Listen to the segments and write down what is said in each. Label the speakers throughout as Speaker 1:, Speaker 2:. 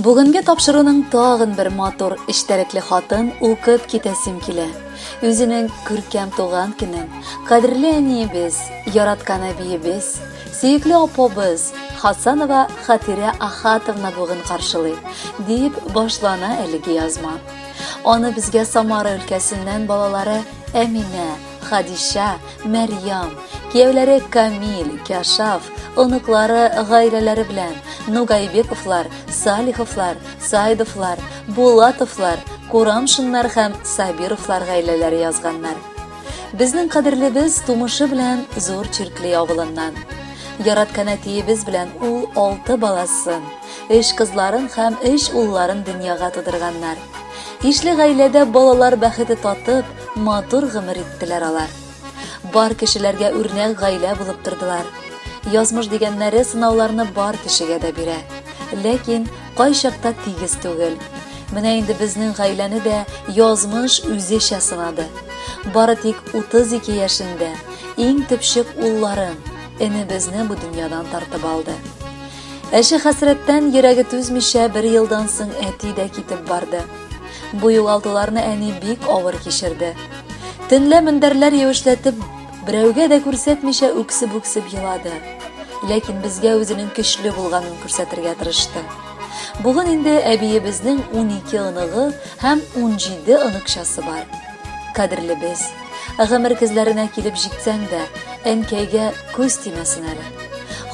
Speaker 1: Бүгенге тапшыруның тагын бер матур эштәлекле хатын укып китәсем килә. Үзенең күркәм туган көнен, кадерле әниебез, яраткан әбиебез, сөекле апабыз Хасанова Хатирә Ахатовна бүген каршылый, дип башлана әлеге язма. Аны безгә Самара өлкәсеннән балалары Әминә, Хадиша, Мәрьям, кияүләре Камил, Кашаф, оныклары гаиләләре белән Нугайбековлар, Салиховлар, Сайдовлар, Булатовлар, Курамшиннар һәм Сабировлар гаиләләре язганнар. Безнең кадерлебез тумышы белән зур Чиркли авылыннан. Яраткан әтиебез белән ул 6 баласын, 3 кызларын һәм 3 улларын дөньяга тудырганнар. Ишле гаиләдә балалар бәхете татып, матур гомер иттеләр алар. Бар кешеләргә үрнәк гаилә булып тордылар. Язмыш дигәннәре сынауларны бар кешегә дә бирә. Ләкин кайчакта тигез түгел. Менә инде безнең гаиләне дә язмыш үзечә сынады. Бары тик 32 яшендә иң төпчек улларын энебезне бу дөньядан тартып алды. Әше хәсрәттән йөрәге түзмичә 1 елдан соң әти дә китеп барды. Бу югалтуларны әни бик авыр кичерде. Төнлә мендәрләр юешләтеп, берәүгә дә күрсәтмичә үксеп елады. Ләкин безгә үзенең көчле булганын күрсәтергә тырышты. Бүген инде әбиебезнең 12 оныгы һәм 17 оныкчасы бар. Кадерлебез, гомер көзләренә килеп җитсәң дә, әнкәйгә күз тимәсен әле.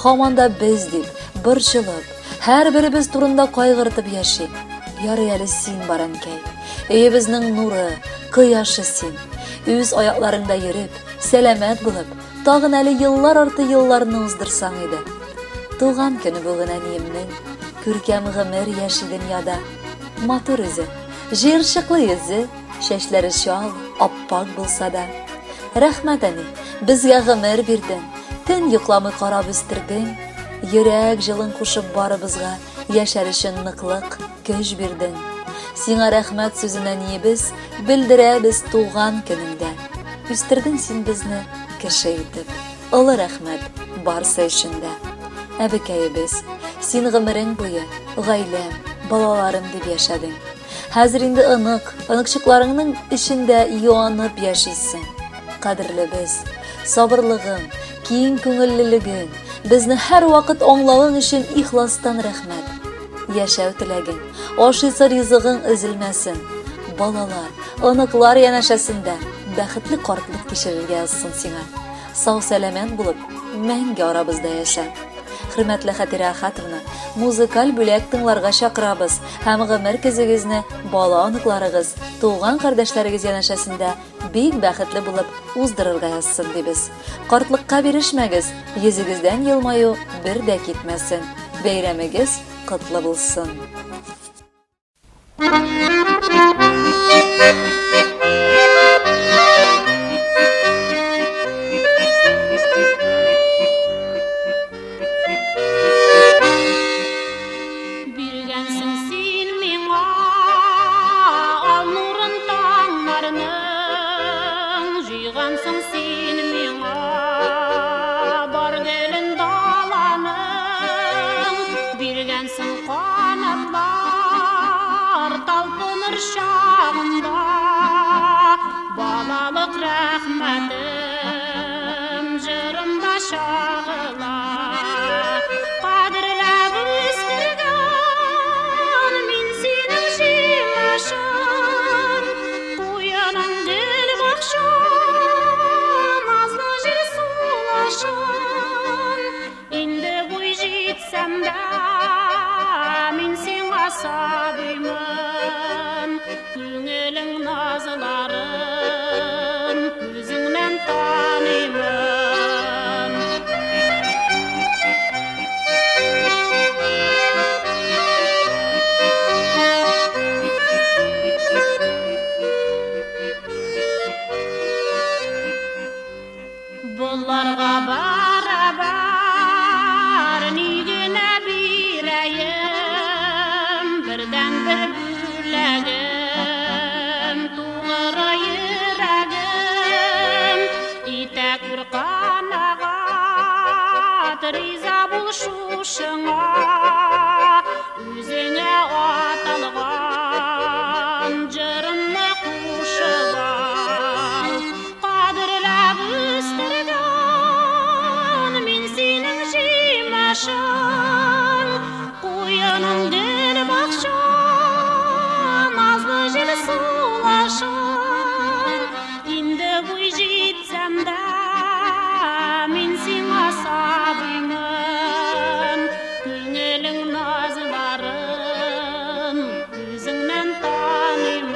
Speaker 1: Һаман да без дип, борчылып, һәрберебез турында кайгыртып яши. Ярый әле син бар әнкәй. Өебезнең нуры, кояшы син. Үз аякларында йөреп, сәламәт булып, тагын әле еллар арты елларны уздырсаң иде. Туган көне бүген әниемнең, күркәм гомер яши дөньяда. Матур үзе, җыерчыклы йөзе, чәчләре чал, аппак булса да. Рәхмәт әни, безгә гомер бирдең, төн йокламый карап үстердең, йөрәк җылын кушып барыбызга яшәр өчен ныклык, көч бирдең. Сиңа рәхмәт сүзен әниебез белдерәбез туган көнеңдә. Үстердең син безне кеше итеп. Олы рәхмәт барсы өчен дә. Әбекәебез, син гомерең буе гаиләм, балаларым дип яшәдең. Хәзер инде оныкчыкларыңның эчендә юанып яшисең. Кадерлебез, сабырлыгың, киң күңеллелегең, безне һәр вакыт аңлавың өчен ихластан рәхмәт. Яшәү теләгең, ашыйсы ризыгың өзелмәсен. Балалар, оныклар янәшәсендә бәхетле картлык кичерергә язсын сиңа. Сау-сәламәт булып, мәңге арабызда яшә. Хөрмәтле Хатирә Ахатовна, музыкаль бүләк тыңларга чакырабыз һәм гомер көзегезне бала оныкларыгыз, туган кардәшләрегез янәшәсендә бик бәхетле булып уздырырга язсын дибез. Картлыкка бирешмәгез, йөзегездән елмаю бер дә китмәсен. Бәйрәмегез котлы булсын.
Speaker 2: Күңелең назларын, күзеңнән ташыр, инде буй жетсәм дә, мин сиңа сабыймын, күңелең назларын күзеңнән таныймын.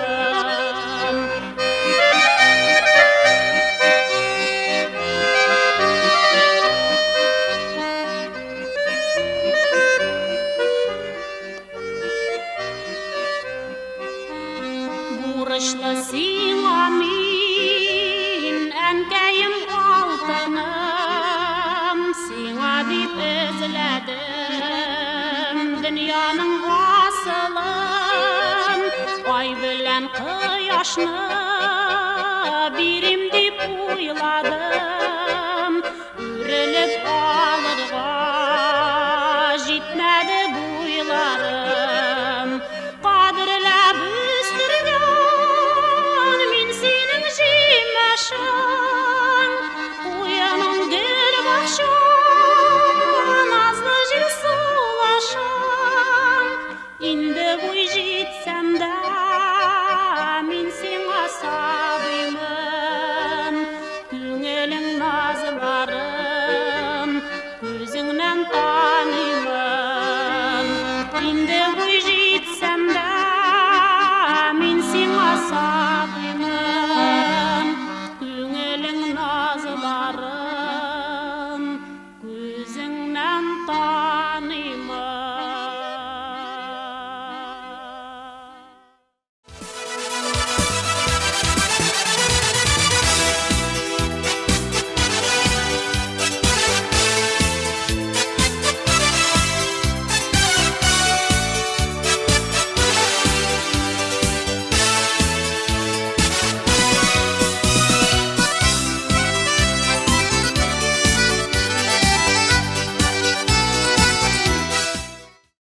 Speaker 2: Бурычлы сиңа мин, әнкәем алтыным, сиңа дип эзләдем дөньяның асылын, ай белән кояшны бирим дип уйладым.